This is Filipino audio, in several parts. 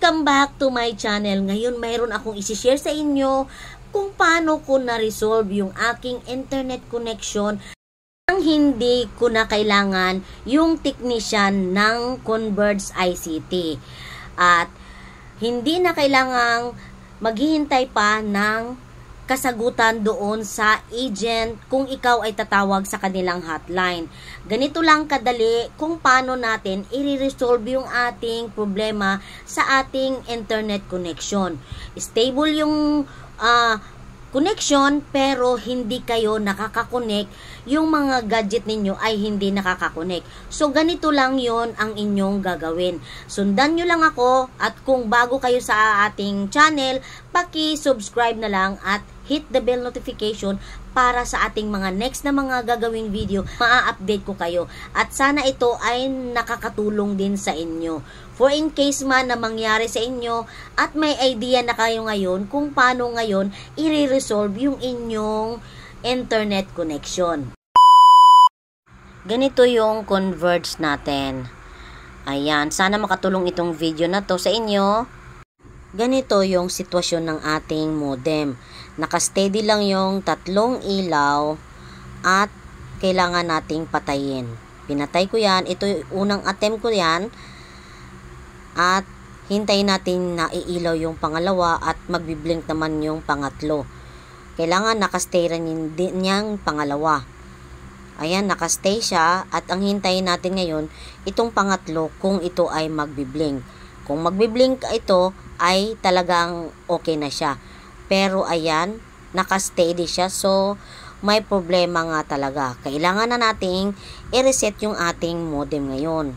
Welcome back to my channel. Ngayon mayroon akong isi-share sa inyo kung paano ko na-resolve yung aking internet connection nang hindi ko na kailangan yung technician ng Converge ICT. At hindi na kailangang maghihintay pa ng kasagutan doon sa agent kung ikaw ay tatawag sa kanilang hotline. Ganito lang kadali kung paano natin i-resolve yung ating problema sa ating internet connection. Stable yung connection pero hindi kayo nakakakonek, yung mga gadget ninyo ay hindi nakakakonek. So ganito lang yon ang inyong gagawin. Sundan nyo lang ako at kung bago kayo sa ating channel, paki-subscribe na lang at hit the bell notification para sa ating mga next na mga gagawing video, maa-update ko kayo. At sana ito ay nakakatulong din sa inyo. For in case man na mangyari sa inyo at may idea na kayo ngayon kung paano ngayon i-resolve yung inyong internet connection. Ganito yung Converge natin. Ayan, sana makatulong itong video na to sa inyo. Ganito yung sitwasyon ng ating modem. Naka-steady lang yung 3 ilaw at kailangan nating patayin. Pinatay ko yan. Ito yung unang attempt ko yan. At hintayin natin na iilaw yung pangalawa at magbiblink naman yung pangatlo. Kailangan nakastay rin din yung pangalawa. Ayan, nakastay siya at ang hintayin natin ngayon itong pangatlo kung ito ay magbiblink. Kung magbiblink ito ay talagang okay na siya. Pero ayan, naka-steady siya. So, may problema nga talaga. Kailangan na nating i-reset yung ating modem ngayon.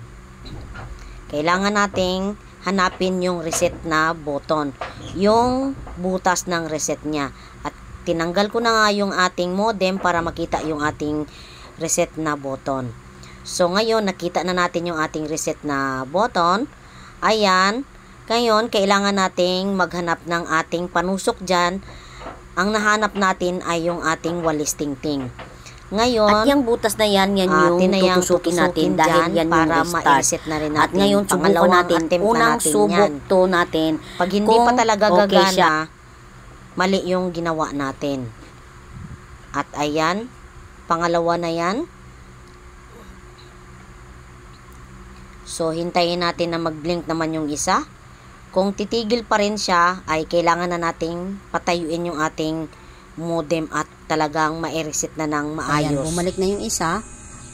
Kailangan nating hanapin yung reset na button. Yung butas ng reset niya. At tinanggal ko na nga yung ating modem para makita yung ating reset na button. So, ngayon, nakita na natin yung ating reset na button. Ayan. Ngayon, kailangan nating maghanap ng ating panusok dyan. Ang nahanap natin ay yung ating walis tingting. Ngayon, at yung butas na yan yung tutusukin natin dahil yan para ma-reset na rin natin. At ngayon, subukan natin. Unang subok to natin. Pag hindi pa talaga gagana, siya, mali yung ginawa natin. At ayan, pangalawa na yan. So, hintayin natin na mag-blink naman yung isa. Kung titigil pa rin siya, ay kailangan na nating patayuin yung ating modem at talagang ma-reset na ng maayos. Ayan, bumalik na yung isa,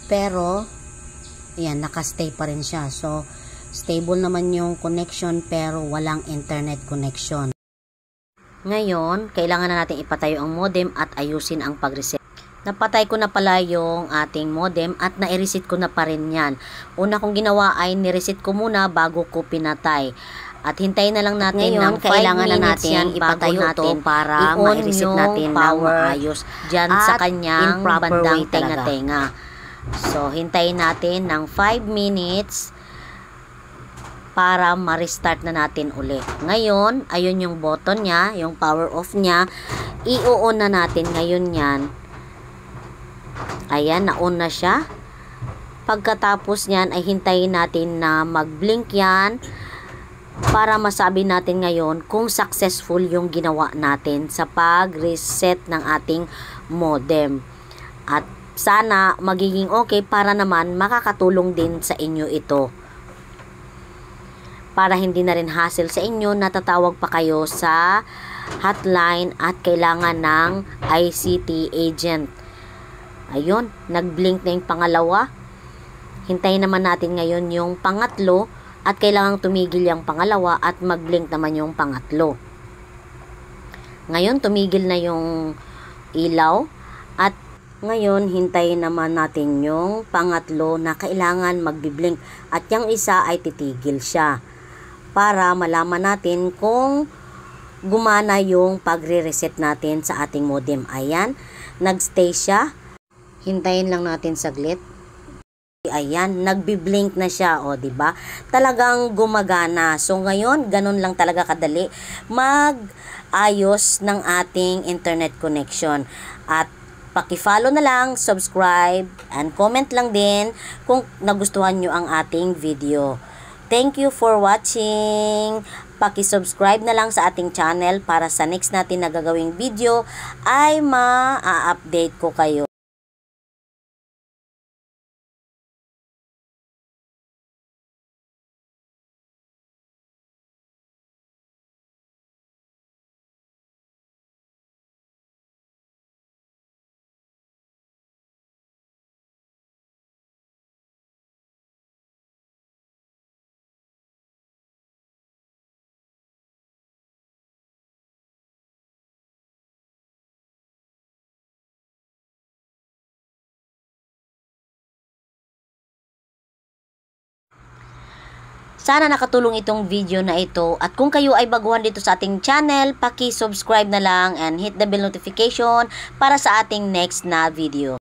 pero ayan, nakastay pa rin siya. So, stable naman yung connection pero walang internet connection. Ngayon, kailangan na natin ipatayo ang modem at ayusin ang pag-reset. Napatay ko na pala yung ating modem at na-reset ko na pa rin yan. Una kong ginawa ay nireset ko muna bago ko pinatay. At hintayin na lang natin ngayon, ng 5 kailangan na natin ipatayo natin para ma-reset natin ng maayos dyan sa kanyang bandang tenga-tenga. So, hintayin natin ng 5 minutes para ma-restart na natin ulit. Ngayon, ayun yung button niya, yung power off niya. I-on na natin ngayon yan. Ayan, na-on na siya. Pagkatapos niyan ay hintayin natin na mag-blink yan para masabi natin ngayon kung successful yung ginawa natin sa pag-reset ng ating modem. At sana magiging okay para naman makakatulong din sa inyo ito. Para hindi na rin hassle sa inyo, natatawag pa kayo sa hotline at kailangan ng ICT agent. Ayun, nag-blink na yung pangalawa. Hintayin naman natin ngayon yung pangatlo at kailangang tumigil yung pangalawa at mag-blink naman yung pangatlo. Ngayon, tumigil na yung ilaw at ngayon, hintayin naman natin yung pangatlo na kailangan mag-blink at yung isa ay titigil siya para malaman natin kung gumana yung pagre-reset natin sa ating modem. Ayan, nag-stay siya. Hintayin lang natin saglit. Ayan, nagbi-blink na siya, o di ba? Talagang gumagana. So ngayon, ganun lang talaga kadali mag-ayos ng ating internet connection. At paki-follow na lang, subscribe, and comment lang din kung nagustuhan nyo ang ating video. Thank you for watching. paki-subscribe na lang sa ating channel para sa next natin na gagawing video ay ma-update ko kayo. Sana nakatulong itong video na ito, at kung kayo ay baguhan dito sa ating channel, paki-subscribe na lang and hit the bell notification para sa ating next na video.